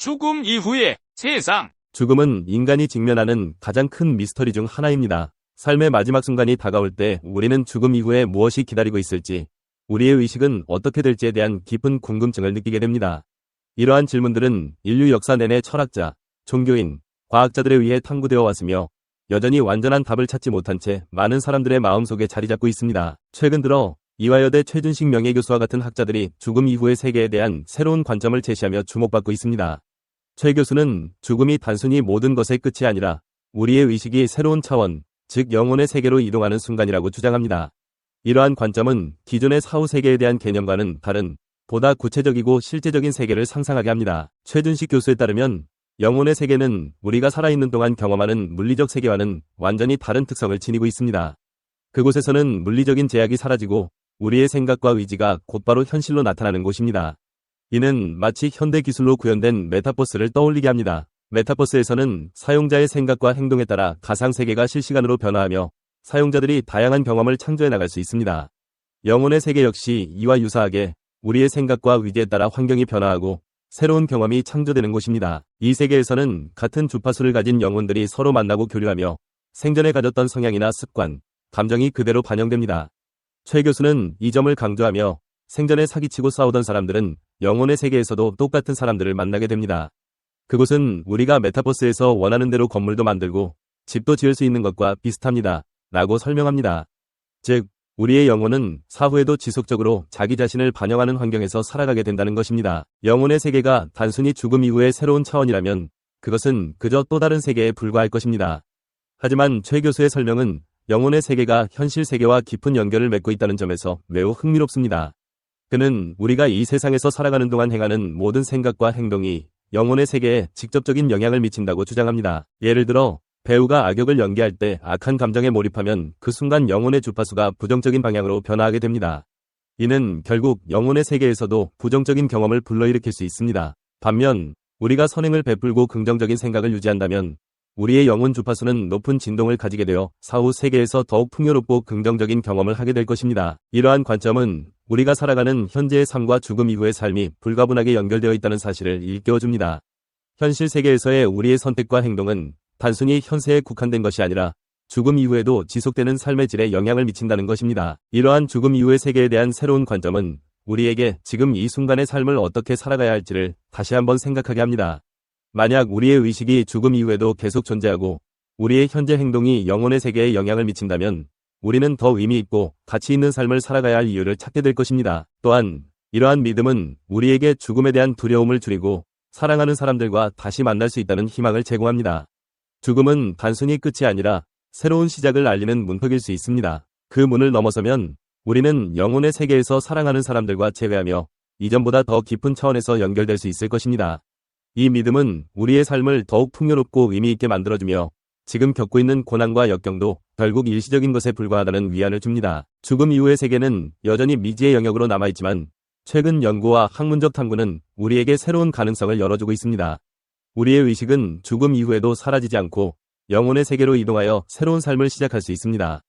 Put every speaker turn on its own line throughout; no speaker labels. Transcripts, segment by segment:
죽음 이후의 세상.
죽음은 인간이 직면하는 가장 큰 미스터리 중 하나입니다. 삶의 마지막 순간이 다가올 때 우리는 죽음 이후에 무엇이 기다리고 있을지, 우리의 의식은 어떻게 될지에 대한 깊은 궁금증을 느끼게 됩니다. 이러한 질문들은 인류 역사 내내 철학자, 종교인, 과학자들에 의해 탐구되어 왔으며 여전히 완전한 답을 찾지 못한 채 많은 사람들의 마음속에 자리 잡고 있습니다. 최근 들어 이화여대 최준식 명예교수와 같은 학자들이 죽음 이후의 세계에 대한 새로운 관점을 제시하며 주목받고 있습니다. 최 교수는 죽음이 단순히 모든 것의 끝이 아니라 우리의 의식이 새로운 차원, 즉 영혼의 세계로 이동하는 순간이라고 주장합니다. 이러한 관점은 기존의 사후 세계에 대한 개념과는 다른 보다 구체적이고 실제적인 세계를 상상하게 합니다. 최준식 교수에 따르면 영혼의 세계는 우리가 살아있는 동안 경험하는 물리적 세계와는 완전히 다른 특성을 지니고 있습니다. 그곳에서는 물리적인 제약이 사라지고 우리의 생각과 의지가 곧바로 현실로 나타나는 곳입니다. 이는 마치 현대 기술로 구현된 메타버스를 떠올리게 합니다. 메타버스에서는 사용자의 생각과 행동에 따라 가상세계가 실시간으로 변화하며 사용자들이 다양한 경험을 창조해 나갈 수 있습니다. 영혼의 세계 역시 이와 유사하게 우리의 생각과 의지에 따라 환경이 변화하고 새로운 경험이 창조되는 곳입니다. 이 세계에서는 같은 주파수를 가진 영혼들이 서로 만나고 교류하며 생전에 가졌던 성향이나 습관, 감정이 그대로 반영됩니다. 최 교수는 이 점을 강조하며 생전에 사기치고 싸우던 사람들은 영혼의 세계에서도 똑같은 사람들을 만나게 됩니다. 그곳은 우리가 메타버스에서 원하는 대로 건물도 만들고 집도 지을 수 있는 것과 비슷합니다. 라고 설명합니다. 즉, 우리의 영혼은 사후에도 지속적으로 자기 자신을 반영하는 환경에서 살아가게 된다는 것입니다. 영혼의 세계가 단순히 죽음 이후의 새로운 차원이라면 그것은 그저 또 다른 세계에 불과할 것입니다. 하지만 최 교수의 설명은 영혼의 세계가 현실 세계와 깊은 연결을 맺고 있다는 점에서 매우 흥미롭습니다. 그는 우리가 이 세상에서 살아가는 동안 행하는 모든 생각과 행동이 영혼의 세계에 직접적인 영향을 미친다고 주장합니다. 예를 들어 배우가 악역을 연기할 때 악한 감정에 몰입하면 그 순간 영혼의 주파수가 부정적인 방향으로 변화하게 됩니다. 이는 결국 영혼의 세계에서도 부정적인 경험을 불러일으킬 수 있습니다. 반면 우리가 선행을 베풀고 긍정적인 생각을 유지한다면 우리의 영혼 주파수는 높은 진동을 가지게 되어 사후 세계에서 더욱 풍요롭고 긍정적인 경험을 하게 될 것입니다. 이러한 관점은 우리가 살아가는 현재의 삶과 죽음 이후의 삶이 불가분하게 연결되어 있다는 사실을 일깨워줍니다. 현실 세계에서의 우리의 선택과 행동은 단순히 현세에 국한된 것이 아니라 죽음 이후에도 지속되는 삶의 질에 영향을 미친다는 것입니다. 이러한 죽음 이후의 세계에 대한 새로운 관점은 우리에게 지금 이 순간의 삶을 어떻게 살아가야 할지를 다시 한번 생각하게 합니다. 만약 우리의 의식이 죽음 이후에도 계속 존재하고 우리의 현재 행동이 영혼의 세계에 영향을 미친다면 우리는 더 의미 있고 가치 있는 삶을 살아가야 할 이유를 찾게 될 것입니다. 또한 이러한 믿음은 우리에게 죽음에 대한 두려움을 줄이고 사랑하는 사람들과 다시 만날 수 있다는 희망을 제공합니다. 죽음은 단순히 끝이 아니라 새로운 시작을 알리는 문턱일 수 있습니다. 그 문을 넘어서면 우리는 영혼의 세계에서 사랑하는 사람들과 재회하며 이전보다 더 깊은 차원에서 연결될 수 있을 것입니다. 이 믿음은 우리의 삶을 더욱 풍요롭고 의미 있게 만들어주며 지금 겪고 있는 고난과 역경도 결국 일시적인 것에 불과하다는 위안을 줍니다. 죽음 이후의 세계는 여전히 미지의 영역으로 남아있지만 최근 연구와 학문적 탐구는 우리에게 새로운 가능성을 열어주고 있습니다. 우리의 의식은 죽음 이후에도 사라지지 않고 영혼의 세계로 이동하여 새로운 삶을 시작할 수 있습니다.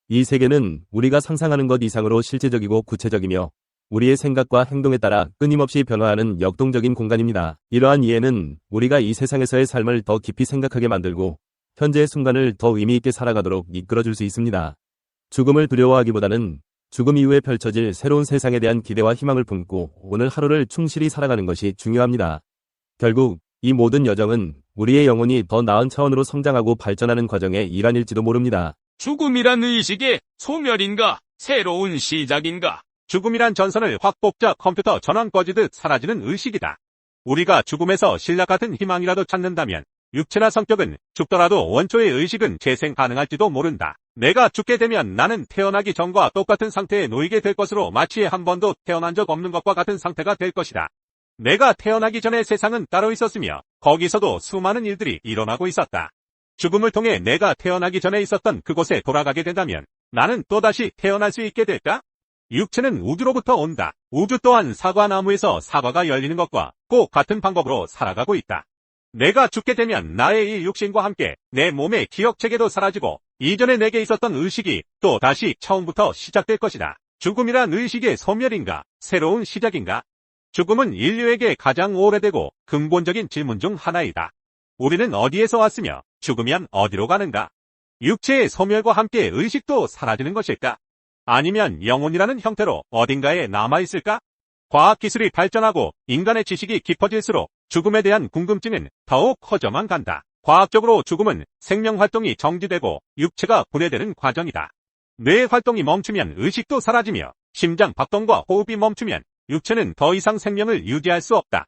이 세계는 우리가 상상하는 것 이상으로 실제적이고 구체적이며 우리의 생각과 행동에 따라 끊임없이 변화하는 역동적인 공간입니다. 이러한 이해는 우리가 이 세상에서의 삶을 더 깊이 생각하게 만들고 현재의 순간을 더 의미 있게 살아가도록 이끌어줄 수 있습니다. 죽음을 두려워하기보다는 죽음 이후에 펼쳐질 새로운 세상에 대한 기대와 희망을 품고 오늘 하루를 충실히 살아가는 것이 중요합니다. 결국 이 모든 여정은 우리의 영혼이 더 나은 차원으로 성장하고 발전하는 과정의 일환일지도 모릅니다.
죽음이란 의식의 소멸인가? 새로운 시작인가?
죽음이란 전선을 확 뽑자 컴퓨터 전원 꺼지듯 사라지는 의식이다. 우리가 죽음에서 신라 같은 희망이라도 찾는다면 육체나 성격은 죽더라도 원초의 의식은 재생 가능할지도 모른다. 내가 죽게 되면 나는 태어나기 전과 똑같은 상태에 놓이게 될 것으로 마치 한 번도 태어난 적 없는 것과 같은 상태가 될 것이다. 내가 태어나기 전에 세상은 따로 있었으며 거기서도 수많은 일들이 일어나고 있었다. 죽음을 통해 내가 태어나기 전에 있었던 그곳에 돌아가게 된다면 나는 또다시 태어날 수 있게 될까? 육체는 우주로부터 온다. 우주 또한 사과나무에서 사과가 열리는 것과 꼭 같은 방법으로 살아가고 있다. 내가 죽게 되면 나의 이 육신과 함께 내 몸의 기억체계도 사라지고 이전에 내게 있었던 의식이 또 다시 처음부터 시작될 것이다. 죽음이란 의식의 소멸인가? 새로운 시작인가? 죽음은 인류에게 가장 오래되고 근본적인 질문 중 하나이다. 우리는 어디에서 왔으며 죽으면 어디로 가는가? 육체의 소멸과 함께 의식도 사라지는 것일까? 아니면 영혼이라는 형태로 어딘가에 남아있을까? 과학기술이 발전하고 인간의 지식이 깊어질수록 죽음에 대한 궁금증은 더욱 커져만 간다. 과학적으로 죽음은 생명활동이 정지되고 육체가 분해되는 과정이다. 뇌 활동이 멈추면 의식도 사라지며 심장 박동과 호흡이 멈추면 육체는 더 이상 생명을 유지할 수 없다.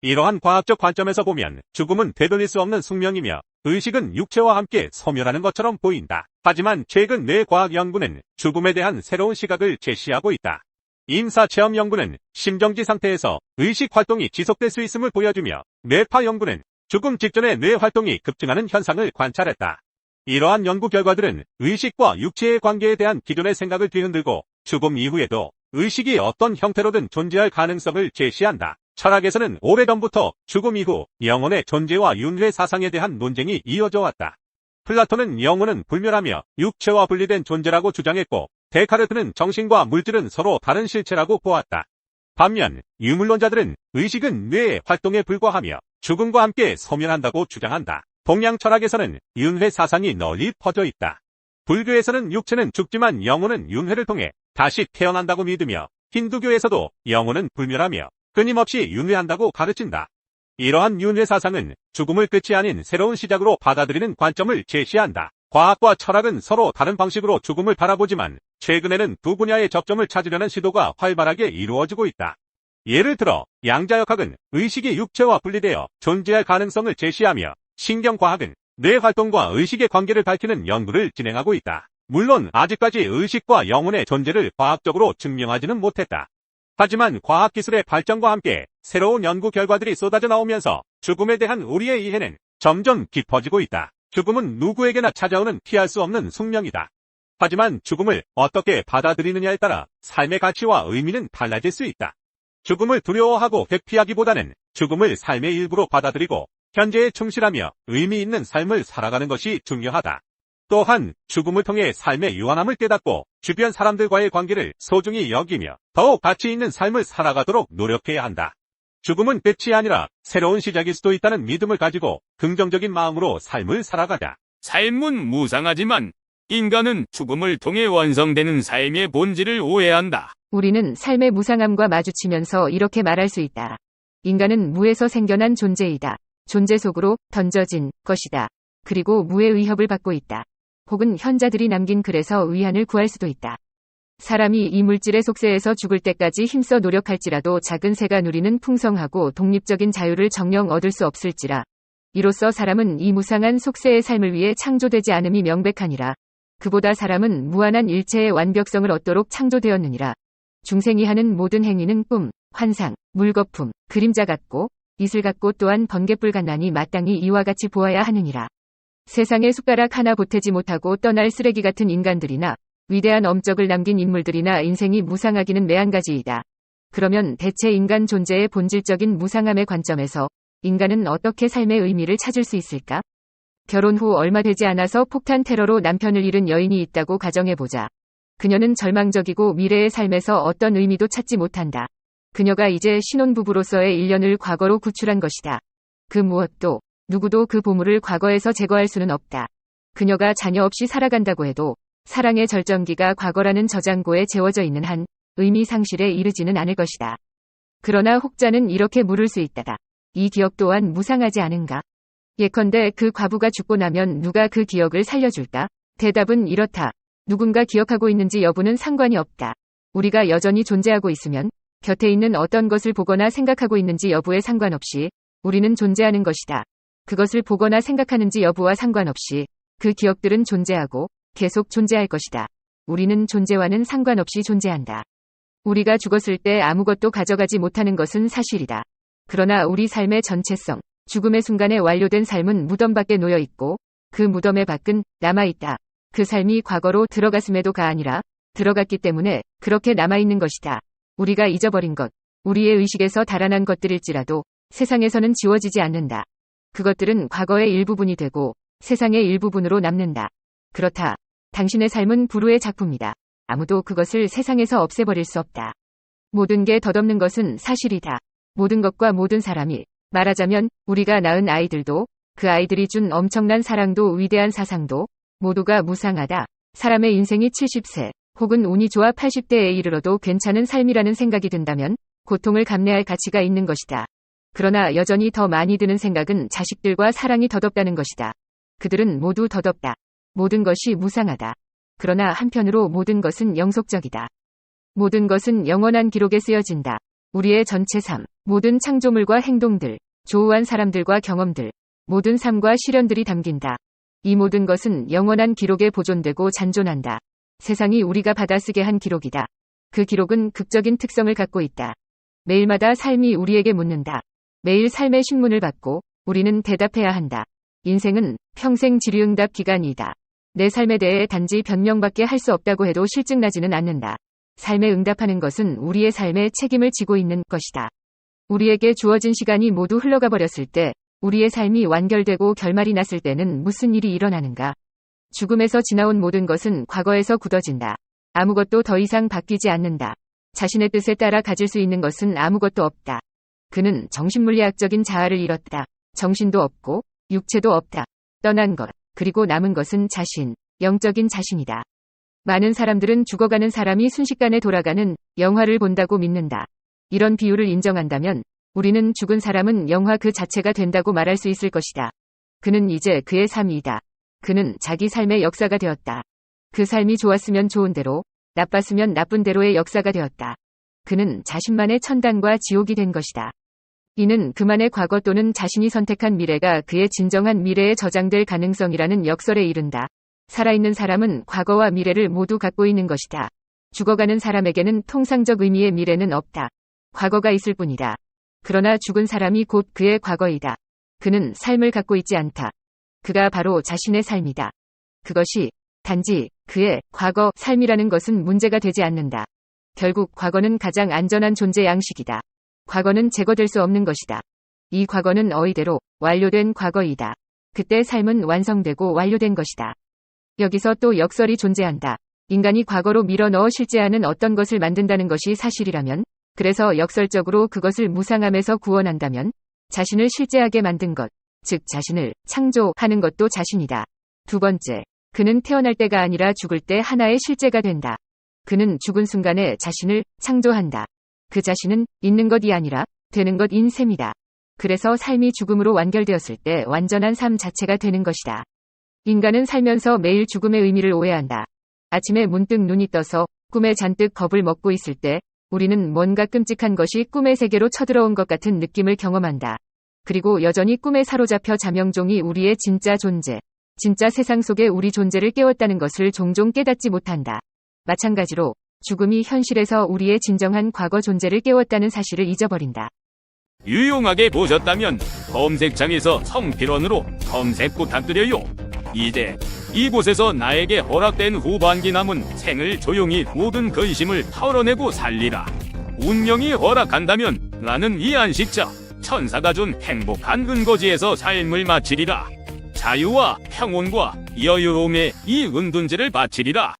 이러한 과학적 관점에서 보면 죽음은 되돌릴 수 없는 숙명이며 의식은 육체와 함께 소멸하는 것처럼 보인다. 하지만 최근 뇌과학 연구는 죽음에 대한 새로운 시각을 제시하고 있다. 임사체험 연구는 심정지 상태에서 의식 활동이 지속될 수 있음을 보여주며 뇌파 연구는 죽음 직전에 뇌 활동이 급증하는 현상을 관찰했다. 이러한 연구 결과들은 의식과 육체의 관계에 대한 기존의 생각을 뒤흔들고 죽음 이후에도 의식이 어떤 형태로든 존재할 가능성을 제시한다. 철학에서는 오래전부터 죽음 이후 영혼의 존재와 윤회 사상에 대한 논쟁이 이어져 왔다. 플라톤은 영혼은 불멸하며 육체와 분리된 존재라고 주장했고 데카르트는 정신과 물질은 서로 다른 실체라고 보았다. 반면 유물론자들은 의식은 뇌의 활동에 불과하며 죽음과 함께 소멸한다고 주장한다. 동양 철학에서는 윤회 사상이 널리 퍼져 있다. 불교에서는 육체는 죽지만 영혼은 윤회를 통해 다시 태어난다고 믿으며 힌두교에서도 영혼은 불멸하며 끊임없이 윤회한다고 가르친다. 이러한 윤회 사상은 죽음을 끝이 아닌 새로운 시작으로 받아들이는 관점을 제시한다. 과학과 철학은 서로 다른 방식으로 죽음을 바라보지만 최근에는 두 분야의 접점을 찾으려는 시도가 활발하게 이루어지고 있다. 예를 들어 양자역학은 의식이 육체와 분리되어 존재할 가능성을 제시하며 신경과학은 뇌 활동과 의식의 관계를 밝히는 연구를 진행하고 있다. 물론 아직까지 의식과 영혼의 존재를 과학적으로 증명하지는 못했다. 하지만 과학기술의 발전과 함께 새로운 연구 결과들이 쏟아져 나오면서 죽음에 대한 우리의 이해는 점점 깊어지고 있다. 죽음은 누구에게나 찾아오는 피할 수 없는 숙명이다. 하지만 죽음을 어떻게 받아들이느냐에 따라 삶의 가치와 의미는 달라질 수 있다. 죽음을 두려워하고 회피하기보다는 죽음을 삶의 일부로 받아들이고 현재에 충실하며 의미 있는 삶을 살아가는 것이 중요하다. 또한 죽음을 통해 삶의 유한함을 깨닫고 주변 사람들과의 관계를 소중히 여기며 더욱 가치 있는 삶을 살아가도록 노력해야 한다. 죽음은 끝이 아니라 새로운 시작일 수도 있다는 믿음을 가지고 긍정적인 마음으로 삶을 살아가자.
삶은 무상하지만 인간은 죽음을 통해 완성되는 삶의 본질을 오해한다.
우리는 삶의 무상함과 마주치면서 이렇게 말할 수 있다. 인간은 무에서 생겨난 존재이다. 존재 속으로 던져진 것이다. 그리고 무의 위협을 받고 있다. 혹은 현자들이 남긴 글에서 위안을 구할 수도 있다. 사람이 이 물질의 속세에서 죽을 때까지 힘써 노력할지라도 작은 새가 누리는 풍성하고 독립적인 자유를 정녕 얻을 수 없을지라. 이로써 사람은 이 무상한 속세의 삶을 위해 창조되지 않음이 명백하니라. 그보다 사람은 무한한 일체의 완벽성을 얻도록 창조되었느니라. 중생이 하는 모든 행위는 꿈, 환상, 물거품, 그림자 같고 이슬 같고 또한 번갯불 같나니 마땅히 이와 같이 보아야 하느니라. 세상에 숟가락 하나 보태지 못하고 떠날 쓰레기 같은 인간들이나 위대한 업적을 남긴 인물들이나 인생이 무상하기는 매한가지이다. 그러면 대체 인간 존재의 본질적인 무상함의 관점에서 인간은 어떻게 삶의 의미를 찾을 수 있을까? 결혼 후 얼마 되지 않아서 폭탄 테러로 남편을 잃은 여인이 있다고 가정해보자. 그녀는 절망적이고 미래의 삶에서 어떤 의미도 찾지 못한다. 그녀가 이제 신혼부부로서의 일년을 과거로 구출한 것이다. 그 무엇도 누구도 그 보물을 과거에서 제거할 수는 없다. 그녀가 자녀 없이 살아간다고 해도 사랑의 절정기가 과거라는 저장고에 재워져 있는 한 의미 상실에 이르지는 않을 것이다. 그러나 혹자는 이렇게 물을 수 있다. 이 기억 또한 무상하지 않은가? 예컨대 그 과부가 죽고 나면 누가 그 기억을 살려줄까? 대답은 이렇다. 누군가 기억하고 있는지 여부는 상관이 없다. 우리가 여전히 존재하고 있으면 곁에 있는 어떤 것을 보거나 생각하고 있는지 여부에 상관없이 우리는 존재하는 것이다. 그것을 보거나 생각하는지 여부와 상관없이 그 기억들은 존재하고 계속 존재할 것이다. 우리는 존재와는 상관없이 존재한다. 우리가 죽었을 때 아무것도 가져가지 못하는 것은 사실이다. 그러나 우리 삶의 전체성, 죽음의 순간에 완료된 삶은 무덤 밖에 놓여 있고 그 무덤의 밖은 남아있다. 그 삶이 과거로 들어갔음에도가 아니라 들어갔기 때문에 그렇게 남아있는 것이다. 우리가 잊어버린 것, 우리의 의식에서 달아난 것들일지라도 세상에서는 지워지지 않는다. 그것들은 과거의 일부분이 되고 세상의 일부분으로 남는다. 그렇다. 당신의 삶은 불후의 작품이다. 아무도 그것을 세상에서 없애버릴 수 없다. 모든 게 덧없는 것은 사실이다. 모든 것과 모든 사람이, 말하자면 우리가 낳은 아이들도, 그 아이들이 준 엄청난 사랑도 위대한 사상도 모두가 무상하다. 사람의 인생이 70세 혹은 운이 좋아 80대에 이르러도 괜찮은 삶이라는 생각이 든다면 고통을 감내할 가치가 있는 것이다. 그러나 여전히 더 많이 드는 생각은 자식들과 사랑이 덧없다는 것이다. 그들은 모두 덧없다. 모든 것이 무상하다. 그러나 한편으로 모든 것은 영속적이다. 모든 것은 영원한 기록에 쓰여진다. 우리의 전체 삶, 모든 창조물과 행동들, 조우한 사람들과 경험들, 모든 삶과 시련들이 담긴다. 이 모든 것은 영원한 기록에 보존되고 잔존한다. 세상이 우리가 받아쓰게 한 기록이다. 그 기록은 극적인 특성을 갖고 있다. 매일마다 삶이 우리에게 묻는다. 매일 삶의 신문을 받고 우리는 대답해야 한다. 인생은 평생 질의응답 기간이다. 내 삶에 대해 단지 변명밖에 할 수 없다고 해도 실증나지는 않는다. 삶에 응답하는 것은 우리의 삶에 책임을 지고 있는 것이다. 우리에게 주어진 시간이 모두 흘러가 버렸을 때, 우리의 삶이 완결되고 결말이 났을 때는 무슨 일이 일어나는가? 죽음에서 지나온 모든 것은 과거에서 굳어진다. 아무것도 더 이상 바뀌지 않는다. 자신의 뜻에 따라 가질 수 있는 것은 아무것도 없다. 그는 정신물리학적인 자아를 잃었다. 정신도 없고 육체도 없다. 떠난 것, 그리고 남은 것은 자신, 영적인 자신이다. 많은 사람들은 죽어가는 사람이 순식간에 돌아가는 영화를 본다고 믿는다. 이런 비유를 인정한다면 우리는 죽은 사람은 영화 그 자체가 된다고 말할 수 있을 것이다. 그는 이제 그의 삶이다. 그는 자기 삶의 역사가 되었다. 그 삶이 좋았으면 좋은 대로, 나빴으면 나쁜 대로의 역사가 되었다. 그는 자신만의 천당과 지옥이 된 것이다. 이는 그만의 과거 또는 자신이 선택한 미래가 그의 진정한 미래에 저장될 가능성이라는 역설에 이른다. 살아있는 사람은 과거와 미래를 모두 갖고 있는 것이다. 죽어가는 사람에게는 통상적 의미의 미래는 없다. 과거가 있을 뿐이다. 그러나 죽은 사람이 곧 그의 과거이다. 그는 삶을 갖고 있지 않다. 그가 바로 자신의 삶이다. 그것이 단지 그의 과거 삶이라는 것은 문제가 되지 않는다. 결국 과거는 가장 안전한 존재 양식이다. 과거는 제거될 수 없는 것이다. 이 과거는 어이대로 완료된 과거이다. 그때 삶은 완성되고 완료된 것이다. 여기서 또 역설이 존재한다. 인간이 과거로 밀어넣어 실제하는 어떤 것을 만든다는 것이 사실이라면, 그래서 역설적으로 그것을 무상함에서 구원한다면, 자신을 실제하게 만든 것, 즉 자신을 창조하는 것도 자신이다. 두 번째, 그는 태어날 때가 아니라 죽을 때 하나의 실제가 된다. 그는 죽은 순간에 자신을 창조한다. 그 자신은 있는 것이 아니라 되는 것인 셈이다. 그래서 삶이 죽음으로 완결되었을 때 완전한 삶 자체가 되는 것이다. 인간은 살면서 매일 죽음의 의미를 오해한다. 아침에 문득 눈이 떠서 꿈에 잔뜩 겁을 먹고 있을 때 우리는 뭔가 끔찍한 것이 꿈의 세계로 쳐들어온 것 같은 느낌을 경험한다. 그리고 여전히 꿈에 사로잡혀 자명종이 우리의 진짜 존재, 진짜 세상 속에 우리 존재를 깨웠다는 것을 종종 깨닫지 못한다. 마찬가지로 죽음이 현실에서 우리의 진정한 과거 존재를 깨웠다는 사실을 잊어버린다.
유용하게 보셨다면 검색창에서 성필원으로 검색 부탁드려요. 이제 이곳에서 나에게 허락된 후반기 남은 생을 조용히 모든 근심을 털어내고 살리라. 운명이 허락한다면 나는 이 안식자 천사가 준 행복한 근거지에서 삶을 마치리라. 자유와 평온과 여유로움에 이 은둔지를 바치리라.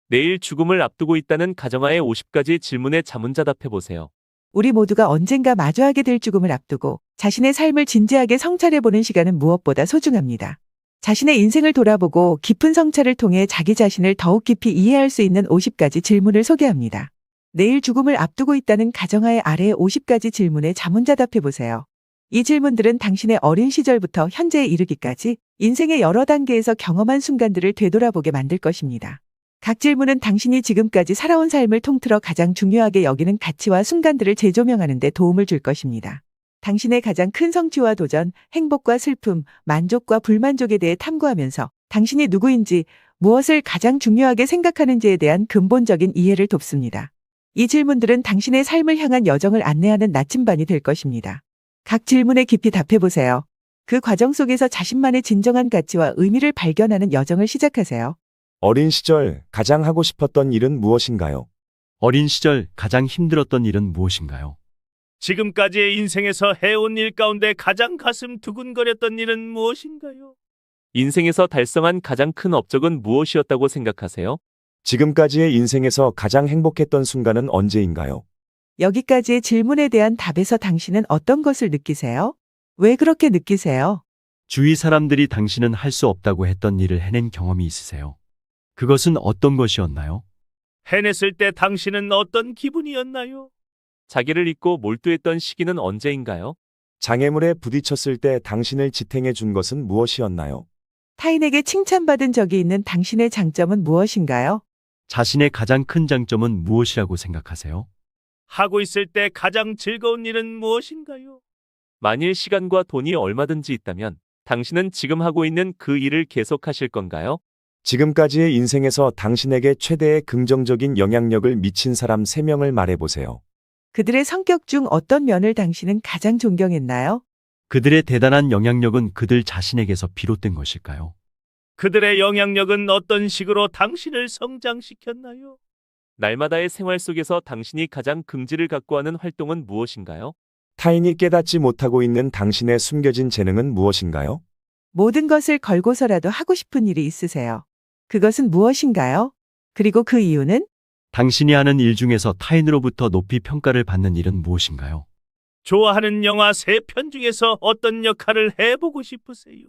내일 죽음을 앞두고 있다는 가정하에 50가지 질문에 자문자답해보세요.
우리 모두가 언젠가 마주하게 될 죽음을 앞두고 자신의 삶을 진지하게 성찰해보는 시간은 무엇보다 소중합니다. 자신의 인생을 돌아보고 깊은 성찰을 통해 자기 자신을 더욱 깊이 이해할 수 있는 50가지 질문을 소개합니다. 내일 죽음을 앞두고 있다는 가정하에 아래의 50가지 질문에 자문자답해보세요. 이 질문들은 당신의 어린 시절부터 현재에 이르기까지 인생의 여러 단계에서 경험한 순간들을 되돌아보게 만들 것입니다. 각 질문은 당신이 지금까지 살아온 삶을 통틀어 가장 중요하게 여기는 가치와 순간들을 재조명하는 데 도움을 줄 것입니다. 당신의 가장 큰 성취와 도전, 행복과 슬픔, 만족과 불만족에 대해 탐구하면서 당신이 누구인지, 무엇을 가장 중요하게 생각하는지에 대한 근본적인 이해를 돕습니다. 이 질문들은 당신의 삶을 향한 여정을 안내하는 나침반이 될 것입니다. 각 질문에 깊이 답해보세요. 그 과정 속에서 자신만의 진정한 가치와 의미를 발견하는 여정을 시작하세요.
어린 시절 가장 하고 싶었던 일은 무엇인가요?
어린 시절 가장 힘들었던 일은 무엇인가요?
지금까지의 인생에서 해온 일 가운데 가장 가슴 두근거렸던 일은 무엇인가요?
인생에서 달성한 가장 큰 업적은 무엇이었다고 생각하세요?
지금까지의 인생에서 가장 행복했던 순간은 언제인가요?
여기까지의 질문에 대한 답에서 당신은 어떤 것을 느끼세요? 왜 그렇게 느끼세요?
주위 사람들이 당신은 할 수 없다고 했던 일을 해낸 경험이 있으세요. 그것은 어떤 것이었나요?
해냈을 때 당신은 어떤 기분이었나요?
자기를 잊고 몰두했던 시기는 언제인가요?
장애물에 부딪혔을 때 당신을 지탱해 준 것은 무엇이었나요?
타인에게 칭찬받은 적이 있는 당신의 장점은 무엇인가요?
자신의 가장 큰 장점은 무엇이라고 생각하세요?
하고 있을 때 가장 즐거운 일은 무엇인가요?
만일 시간과 돈이 얼마든지 있다면 당신은 지금 하고 있는 그 일을 계속하실 건가요?
지금까지의 인생에서 당신에게 최대의 긍정적인 영향력을 미친 사람 3명을 말해보세요.
그들의 성격 중 어떤 면을 당신은 가장 존경했나요?
그들의 대단한 영향력은 그들 자신에게서 비롯된 것일까요?
그들의 영향력은 어떤 식으로 당신을 성장시켰나요?
날마다의 생활 속에서 당신이 가장 긍지를 갖고 하는 활동은 무엇인가요?
타인이 깨닫지 못하고 있는 당신의 숨겨진 재능은 무엇인가요?
모든 것을 걸고서라도 하고 싶은 일이 있으세요. 그것은 무엇인가요? 그리고 그 이유는?
당신이 하는 일 중에서 타인으로부터 높이 평가를 받는 일은 무엇인가요?
좋아하는 영화 3편 중에서 어떤 역할을 해보고 싶으세요?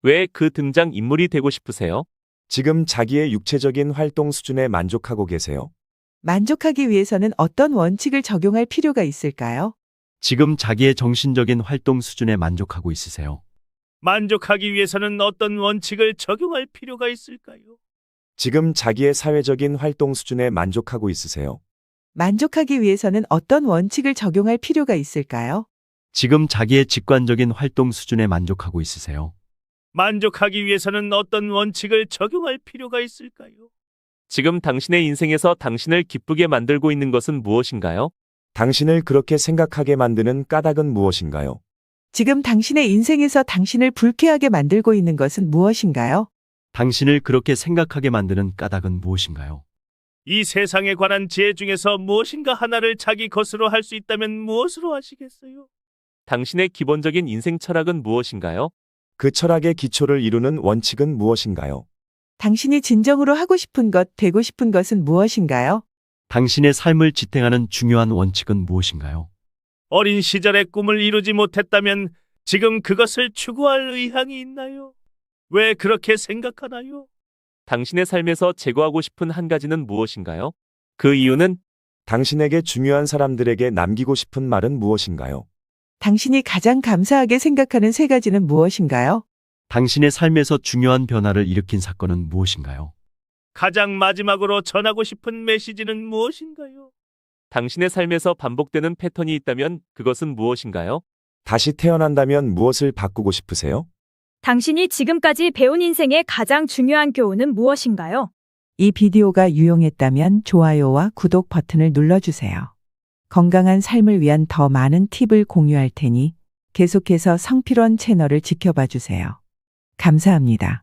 왜 그 등장 인물이 되고 싶으세요?
지금 자기의 육체적인 활동 수준에 만족하고 계세요?
만족하기 위해서는 어떤 원칙을 적용할 필요가 있을까요?
지금 자기의 정신적인 활동 수준에 만족하고 있으세요?
만족하기 위해서는 어떤 원칙을 적용할 필요가 있을까요?
지금 자기의 사회적인 활동 수준에 만족하고 있으세요?
만족하기 위해서는 어떤 원칙을 적용할 필요가 있을까요?
지금 자기의 직관적인 활동 수준에 만족하고 있으세요?
만족하기 위해서는 어떤 원칙을 적용할 필요가 있을까요?
지금 당신의 인생에서 당신을 기쁘게 만들고 있는 것은 무엇인가요?
당신을 그렇게 생각하게 만드는 까닭은 무엇인가요?
지금 당신의 인생에서 당신을 불쾌하게 만들고 있는 것은 무엇인가요?
당신을 그렇게 생각하게 만드는 까닭은 무엇인가요?
이 세상에 관한 지혜 중에서 무엇인가 하나를 자기 것으로 할 수 있다면 무엇으로 하시겠어요?
당신의 기본적인 인생 철학은 무엇인가요?
그 철학의 기초를 이루는 원칙은 무엇인가요?
당신이 진정으로 하고 싶은 것, 되고 싶은 것은 무엇인가요?
당신의 삶을 지탱하는 중요한 원칙은 무엇인가요?
어린 시절의 꿈을 이루지 못했다면 지금 그것을 추구할 의향이 있나요? 왜 그렇게 생각하나요?
당신의 삶에서 제거하고 싶은 한 가지는 무엇인가요? 그 이유는?
당신에게 중요한 사람들에게 남기고 싶은 말은 무엇인가요?
당신이 가장 감사하게 생각하는 3가지는 무엇인가요?
당신의 삶에서 중요한 변화를 일으킨 사건은 무엇인가요?
가장 마지막으로 전하고 싶은 메시지는 무엇인가요?
당신의 삶에서 반복되는 패턴이 있다면 그것은 무엇인가요?
다시 태어난다면 무엇을 바꾸고 싶으세요?
당신이 지금까지 배운 인생의 가장 중요한 교훈은 무엇인가요?
이 비디오가 유용했다면 좋아요와 구독 버튼을 눌러주세요. 건강한 삶을 위한 더 많은 팁을 공유할 테니 계속해서 성필원 채널을 지켜봐 주세요. 감사합니다.